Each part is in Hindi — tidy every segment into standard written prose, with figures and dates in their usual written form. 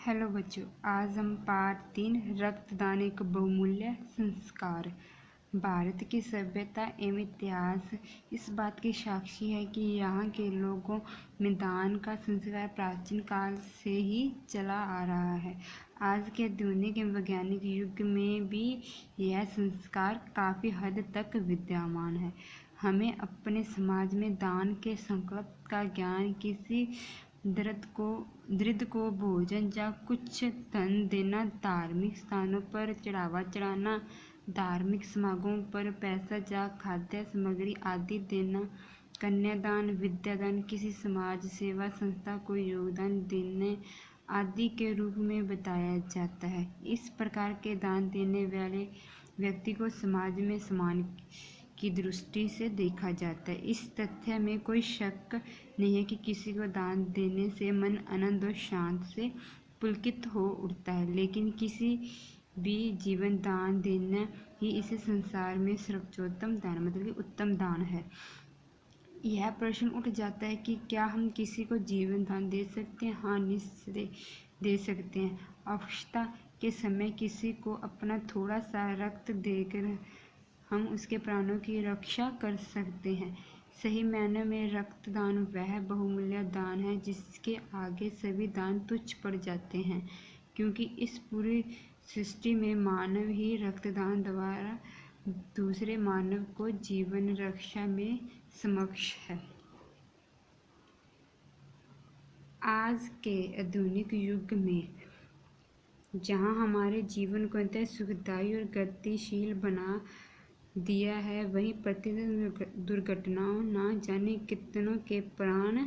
हेलो बच्चों, आज हम पाठ 3 रक्तदान एक बहुमूल्य संस्कार। भारत की सभ्यता एवं इतिहास इस बात की साक्षी है कि यहाँ के लोगों में दान का संस्कार प्राचीन काल से ही चला आ रहा है। आज के आधुनिक एवं वैज्ञानिक युग में भी यह संस्कार काफ़ी हद तक विद्यमान है। हमें अपने समाज में दान के संकल्प का ज्ञान, किसी दृढ़ को भोजन या कुछ धन देना, धार्मिक स्थानों पर चढ़ावा चढ़ाना, धार्मिक समागमों पर पैसा या खाद्य सामग्री आदि देना, कन्यादान, विद्यादान, किसी समाज सेवा संस्था को योगदान देने आदि के रूप में बताया जाता है। इस प्रकार के दान देने वाले व्यक्ति को समाज में सम्मान की दृष्टि से देखा जाता है। इस तथ्य में कोई शक नहीं है कि किसी को दान देने से मन आनंद और शांत से पुलकित हो उठता है, लेकिन किसी भी जीवन दान देना ही इस संसार में सर्वोत्तम दान मतलब कि उत्तम दान है। यह प्रश्न उठ जाता है कि क्या हम किसी को जीवन दान दे सकते हैं? हाँ, निश्चय दे सकते हैं। आवश्यकता के समय किसी को अपना थोड़ा सा रक्त देकर हम उसके प्राणों की रक्षा कर सकते हैं। सही मायने में रक्तदान वह बहुमूल्य दान है जिसके आगे सभी दान तुच्छ पड़ जाते हैं, क्योंकि इस पूरी सृष्टि में मानव ही रक्तदान द्वारा दूसरे मानव को जीवन रक्षा में समक्ष है। आज के आधुनिक युग में जहाँ हमारे जीवन को अंततः सुखदायी और गतिशील बना दिया है, वहीं प्रतिदिन दुर्घटनाओं ना जाने कितनों के प्राण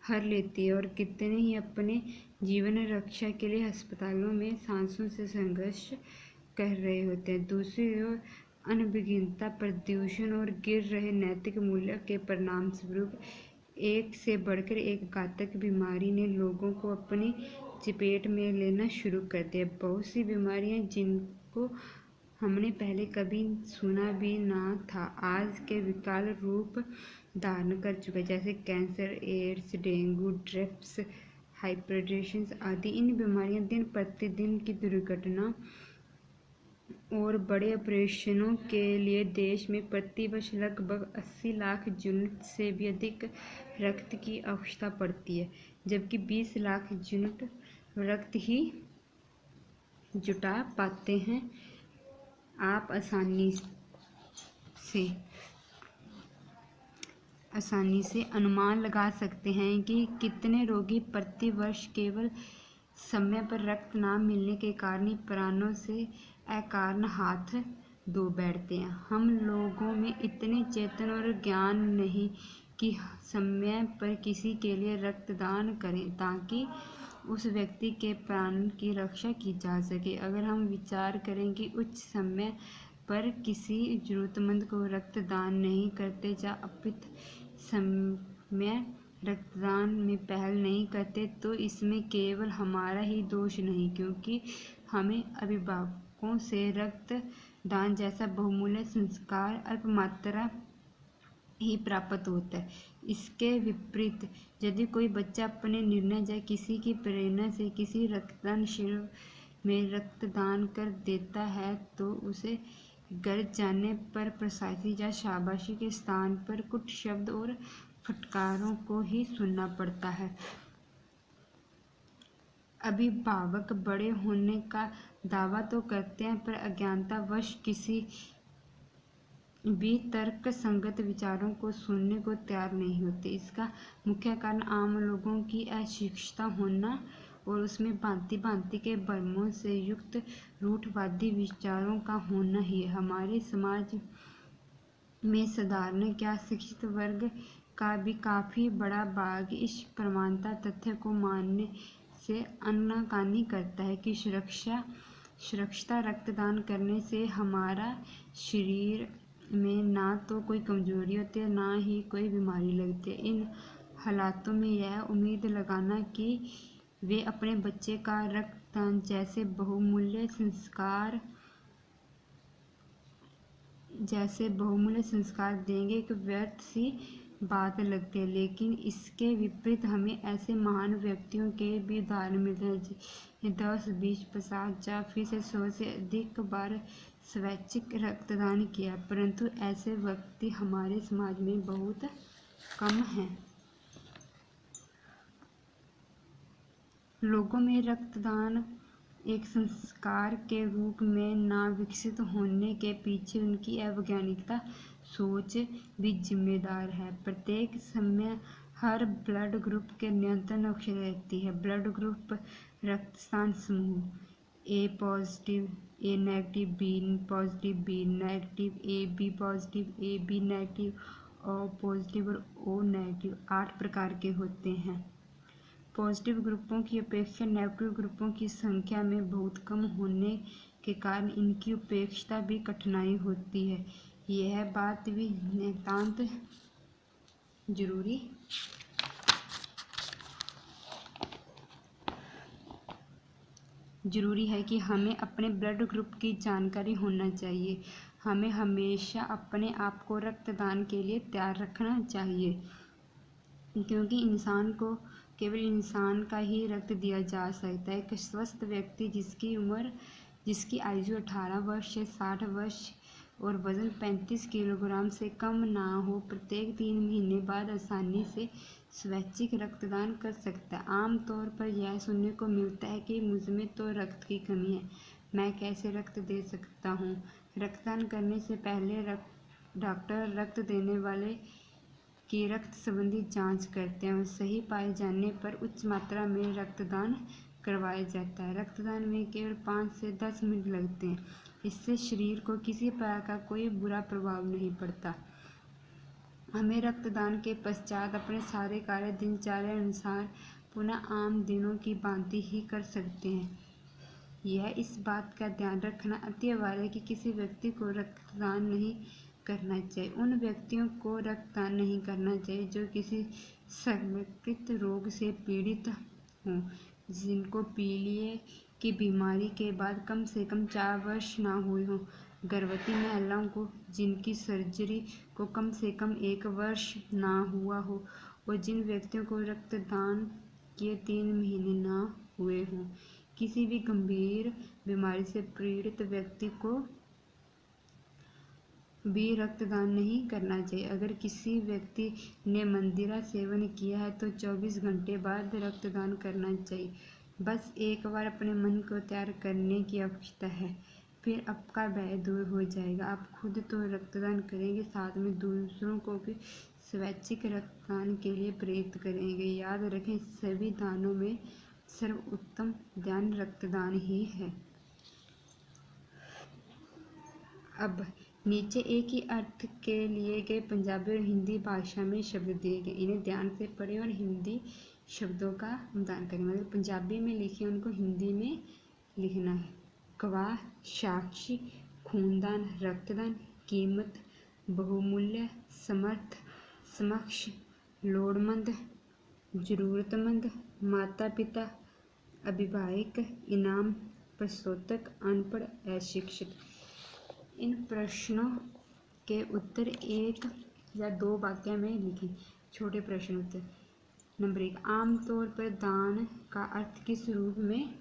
हर लेती है और कितने ही अपने जीवन रक्षा के लिए अस्पतालों में सांसों से संघर्ष कर रहे होते हैं। दूसरी ओर अनभिज्ञता, प्रदूषण और गिर रहे नैतिक मूल्य के परिणाम स्वरूप एक से बढ़कर एक घातक बीमारी ने लोगों को अपनी चपेट में लेना शुरू कर दिया। बहुत सी बीमारियां जिनको हमने पहले कभी सुना भी ना था, आज के विकराल रूप धारण कर चुका है, जैसे cancer, AIDS, dengue, drips, hypertension आदि। इन बीमारियां दिन प्रतिदिन की दुर्घटना और बड़े ऑपरेशनों के लिए देश में प्रतिवर्ष लगभग 80 लाख यूनिट से भी अधिक रक्त की आवश्यकता पड़ती है, जबकि 20 लाख यूनिट रक्त ही जुटा पाते हैं। आप आसानी से अनुमान लगा सकते हैं कि कितने रोगी प्रति वर्ष केवल समय पर रक्त न मिलने के कारण ही प्राणों से अकारण हाथ धो बैठते हैं। हम लोगों में इतने चेतन और ज्ञान नहीं कि समय पर किसी के लिए रक्तदान करें ताकि उस व्यक्ति के प्राण की रक्षा की जा सके। अगर हम विचार करें कि उच्च समय पर किसी जरूरतमंद को रक्तदान नहीं करते या अपित समय रक्तदान में पहल नहीं करते, तो इसमें केवल हमारा ही दोष नहीं, क्योंकि हमें अभिभावकों से रक्तदान जैसा बहुमूल्य संस्कार अल्प मात्रा ही प्राप्त होता है। इसके विपरीत यदि कोई बच्चा अपने निर्णय या किसी की प्रेरणा से किसी रक्तदान शिविर में रक्तदान कर देता है, तो उसे घर जाने पर प्रशंसा या शाबाशी के स्थान पर कुछ शब्द और फटकारों को ही सुनना पड़ता है। अभिभावक बड़े होने का दावा तो करते हैं, पर अज्ञानतावश किसी भी तर्क संगत विचारों को सुनने को तैयार नहीं होते। इसका मुख्य कारण आम लोगों की अशिक्षितता होना और उसमें भांति भांति के भ्रमों से युक्त रूढ़वादी विचारों का होना ही है। हमारे समाज में साधारण क्या शिक्षित वर्ग का भी काफ़ी बड़ा भाग इस प्रमाणता तथ्य को मानने से आनाकानी करता है कि सुरक्षित रक्तदान करने से हमारा शरीर में ना तो कोई कमजोरी होती है, ना ही कोई बीमारी लगती है। इन हालातों में यह उम्मीद लगाना कि वे अपने बच्चे का रक्तदान जैसे बहुमूल्य संस्कार देंगे, एक व्यर्थ सी बात लगती है, लेकिन इसके विपरीत हमें ऐसे महान व्यक्तियों के भी उदाहरण मिलते हैं जिन्हें 10, 20, 50 या फिर 100 से अधिक बार स्वैच्छिक रक्तदान किया, परंतु ऐसे व्यक्ति हमारे समाज में बहुत कम हैं। लोगों में रक्तदान एक संस्कार के रूप में ना विकसित होने के पीछे उनकी अवैज्ञानिकता सोच भी जिम्मेदार है। प्रत्येक समय हर ब्लड ग्रुप के नियंत्रण अवश्य रहती है। ब्लड ग्रुप रक्तदान समूह A positive, A negative, B positive, B negative, A B positive, A B negative, O positive और ओ नेगेटिव 8 प्रकार के होते हैं। पॉजिटिव ग्रुपों की अपेक्षा नेगेटिव ग्रुपों की संख्या में बहुत कम होने के कारण इनकी उपेक्षा भी कठिनाई होती है। यह बात भी नितांत जरूरी है कि हमें अपने ब्लड ग्रुप की जानकारी होना चाहिए। हमें हमेशा अपने आप को रक्तदान के लिए तैयार रखना चाहिए, क्योंकि इंसान को केवल इंसान का ही रक्त दिया जा सकता है। एक स्वस्थ व्यक्ति जिसकी आयु 18 वर्ष से 60 वर्ष और वजन 35 किलोग्राम से कम ना हो, प्रत्येक 3 महीने बाद आसानी से स्वैच्छिक रक्तदान कर सकता है। आमतौर पर यह सुनने को मिलता है कि मुझमें तो रक्त की कमी है, मैं कैसे रक्त दे सकता हूँ। रक्तदान करने से पहले डॉक्टर रक्त देने वाले की रक्त संबंधी जांच करते हैं और सही पाए जाने पर उच्च मात्रा में रक्तदान करवाया जाता है। रक्तदान में केवल 5 से 10 मिनट लगते हैं। इससे शरीर को किसी प्रकार का कोई बुरा प्रभाव नहीं पड़ता। हमें रक्तदान के पश्चात अपने सारे कार्य दिनचर्या अनुसार पुनः आम दिनों की भांति ही कर सकते हैं। यह इस बात का ध्यान रखना अति अनिवार्य है कि किसी व्यक्ति को रक्तदान नहीं करना चाहिए। उन व्यक्तियों को रक्तदान नहीं करना चाहिए जो किसी संक्रामक रोग से पीड़ित हों, जिनको पीलिया की बीमारी के बाद कम से कम 4 वर्ष ना हुए हों, गर्भवती महिलाओं को जिनकी सर्जरी को कम से कम 1 वर्ष ना हुआ हो और जिन व्यक्तियों को रक्तदान किए 3 महीने ना हुए हों। किसी भी गंभीर बीमारी से पीड़ित व्यक्ति को भी रक्तदान नहीं करना चाहिए। अगर किसी व्यक्ति ने मदिरा सेवन किया है तो 24 घंटे बाद रक्तदान करना चाहिए। बस एक बार अपने मन को तैयार करने की आवश्यकता है, फिर आपका भय दूर हो जाएगा। आप खुद तो रक्तदान करेंगे, साथ में दूसरों को भी स्वैच्छिक रक्तदान के लिए प्रेरित करेंगे। याद रखें, सभी दानों में सर्वोत्तम दान रक्तदान ही है। अब नीचे एक ही अर्थ के लिए गए पंजाबी और हिंदी भाषा में शब्द दिए गए, इन्हें ध्यान से पढ़ें और हिंदी शब्दों का अनुवाद करें। मतलब पंजाबी में लिखे उनको हिंदी में लिखना है। गवाह, साक्षी, खूनदान, रक्तदान, कीमत, बहुमूल्य, समर्थ, समक्ष, लोड़मंद, जरूरतमंद, माता पिता, अभिभावक, इनाम, प्रस्तोतक, अनपढ़, अशिक्षित। इन प्रश्नों के उत्तर 1 या 2 वाक्य में लिखें। छोटे प्रश्न उत्तर। नंबर 1, आमतौर पर दान का अर्थ किस रूप में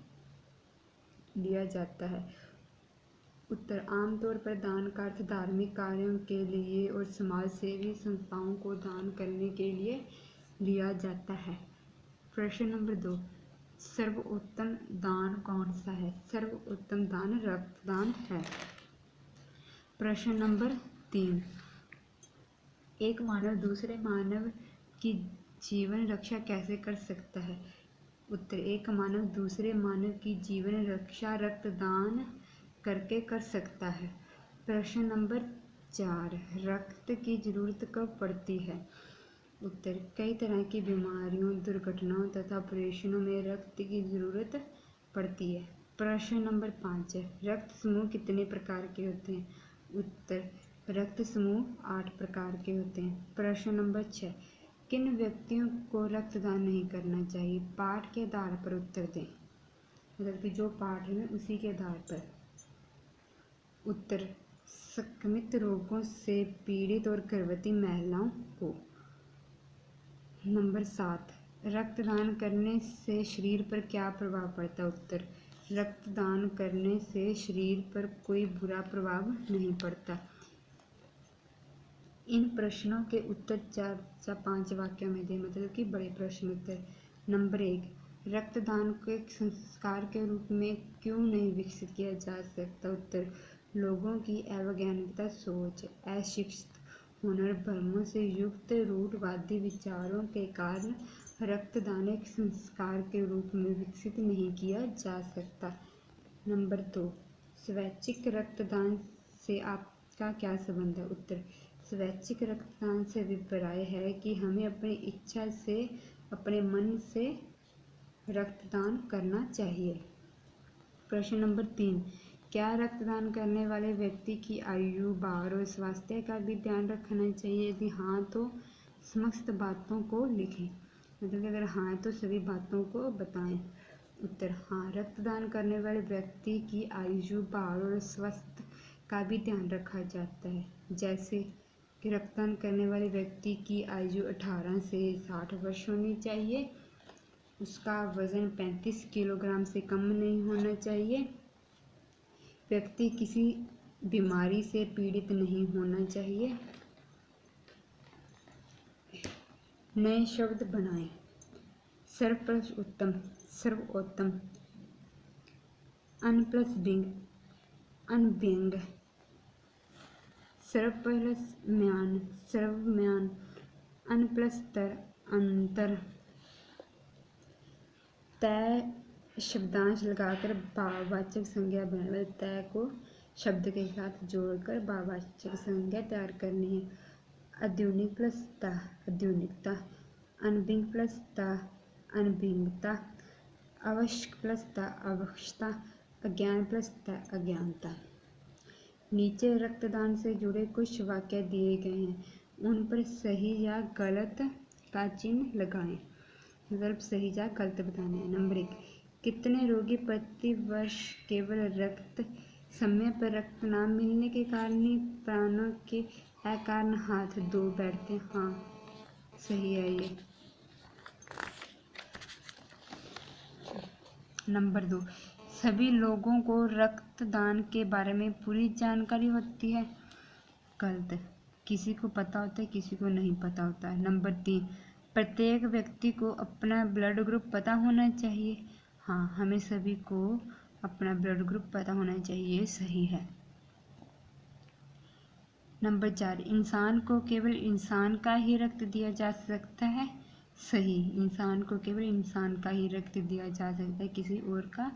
लिया जाता है? उत्तर, आमतौर पर दान का अर्थ धार्मिक कार्यों के लिए और समाज सेवी संस्थाओं को दान करने के लिए लिया जाता है। प्रश्न नंबर 2, सर्वोत्तम दान कौन सा है? सर्वोत्तम दान रक्तदान है। प्रश्न नंबर 3, एक मानव दूसरे मानव की जीवन रक्षा कैसे कर सकता है? उत्तर, एक मानव दूसरे मानव की जीवन रक्षा रक्तदान करके कर सकता है। प्रश्न नंबर 4, रक्त की जरूरत कब पड़ती है? उत्तर, कई तरह की बीमारियों, दुर्घटनाओं तथा ऑपरेशनों में रक्त की जरूरत पड़ती है। प्रश्न नंबर 5, रक्त समूह कितने प्रकार के होते हैं? उत्तर, रक्त समूह 8 प्रकार के होते हैं। प्रश्न नंबर 6, किन व्यक्तियों को रक्तदान नहीं करना चाहिए? पाठ के आधार पर उत्तर दें। मतलब कि जो पाठ है उसी के आधार पर। उत्तर, संक्रमित रोगों से पीड़ित और गर्भवती महिलाओं को। नंबर 7, रक्तदान करने से शरीर पर क्या प्रभाव पड़ता है? उत्तर, रक्तदान करने से शरीर पर कोई बुरा प्रभाव नहीं पड़ता। इन प्रश्नों के उत्तर 4 या 5 वाक्यों में दें, मतलब कि बड़े प्रश्न उत्तर। नंबर 1, रक्तदान को एक संस्कार के रूप में क्यों नहीं विकसित किया जा सकता? उत्तर, लोगों की अवैज्ञानिकता सोच, अशिक्षित हुनर भ्रमों से युक्त रूढ़वादी विचारों के कारण रक्तदान एक संस्कार के रूप में विकसित नहीं किया जा सकता। नंबर 2, स्वैच्छिक रक्तदान से आपका क्या संबंध है? उत्तर, स्वैच्छिक रक्तदान से अभिप्राय है कि हमें अपनी इच्छा से, अपने मन से रक्तदान करना चाहिए। प्रश्न नंबर 3, क्या रक्तदान करने वाले व्यक्ति की आयु, भार और स्वास्थ्य का भी ध्यान रखना चाहिए? यदि हाँ तो समस्त बातों को लिखें, मतलब अगर हाँ तो सभी बातों को बताएं। उत्तर, हाँ, रक्तदान करने वाले व्यक्ति की आयु, भार और स्वास्थ्य का भी ध्यान रखा जाता है। जैसे कि रक्तदान करने वाले व्यक्ति की आयु 18 से 60 वर्ष होनी चाहिए, उसका वजन 35 किलोग्राम से कम नहीं होना चाहिए, व्यक्ति किसी बीमारी से पीड़ित नहीं होना चाहिए। नए शब्द बनाएं। सर्व प्लस उत्तम, सर्वोत्तम। अन प्लस बिंग, अनव्यंग। सर्व प्लस म्यान, सर्वम्यान। अन प्लस तर, अंतर। तय शब्दांश लगाकर भाववाचक संज्ञा बनाएं, तय को शब्द के साथ जोड़कर भाववाचक संज्ञा तैयार करनी है। आधुनिक प्लस ता, आधुनिकता। अनभिज्ञ प्लस ता, अनभिज्ञता। आवश्यक प्लस ता, आवश्यकता। अज्ञान प्लस ता, अज्ञानता। नीचे रक्तदान से जुड़े कुछ वाक्य दिए गए हैं, उन पर सही या गलत का चिन्ह लगाएं, मतलब सही या गलत बताना है। नंबर 1, कितने रोगी प्रति वर्ष केवल रक्त समय पर रक्त न मिलने के कारण ही प्राणों के अकारण हाथ धो बैठते? हाँ, सही है ये। नंबर 2, सभी लोगों को रक्तदान के बारे में पूरी जानकारी होती है? गलत, किसी को पता होता है, किसी को नहीं पता होता है। नंबर 3, प्रत्येक व्यक्ति को अपना ब्लड ग्रुप पता होना चाहिए? हाँ, हमें सभी को अपना ब्लड ग्रुप पता होना चाहिए, सही है। नंबर 4, इंसान को केवल इंसान का ही रक्त दिया जा सकता है? सही, इंसान को केवल इंसान का ही रक्त दिया जा सकता है, किसी और का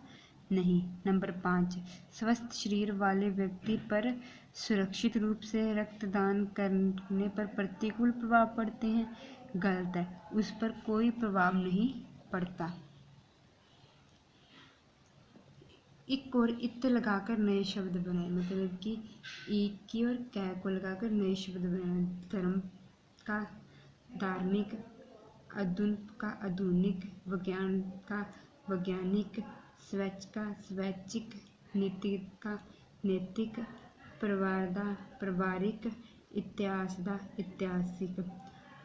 नहीं। नंबर 5, स्वस्थ शरीर वाले व्यक्ति पर सुरक्षित रूप से रक्तदान करने पर प्रतिकूल प्रभाव पड़ते हैं? गलत है, उस पर कोई प्रभाव नहीं पड़ता। इक और इत लगाकर नए शब्द बनाए, मतलब कि एक की और कै को लगाकर नए शब्द बनाए। धर्म का धार्मिक, आधुनिक का आधुनिक, विज्ञान का वैज्ञानिक, स्वैच्छ का स्वैच्छिक, नैतिक का नैतिक, पारिवारिक, इतिहास दा ऐतिहासिक।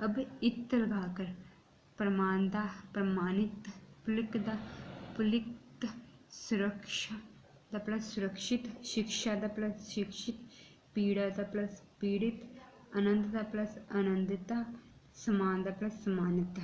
अब इत लगाकर प्रमाणदा, प्रमाणित, पुलिकदा, पुलिक, सुरक्षा द प्लस सुरक्षित, शिक्षा द प्लस शिक्षित, पीड़ा द प्लस पीड़ित, आनंद द प्लस आनंदिता, समान द प्लस समानता।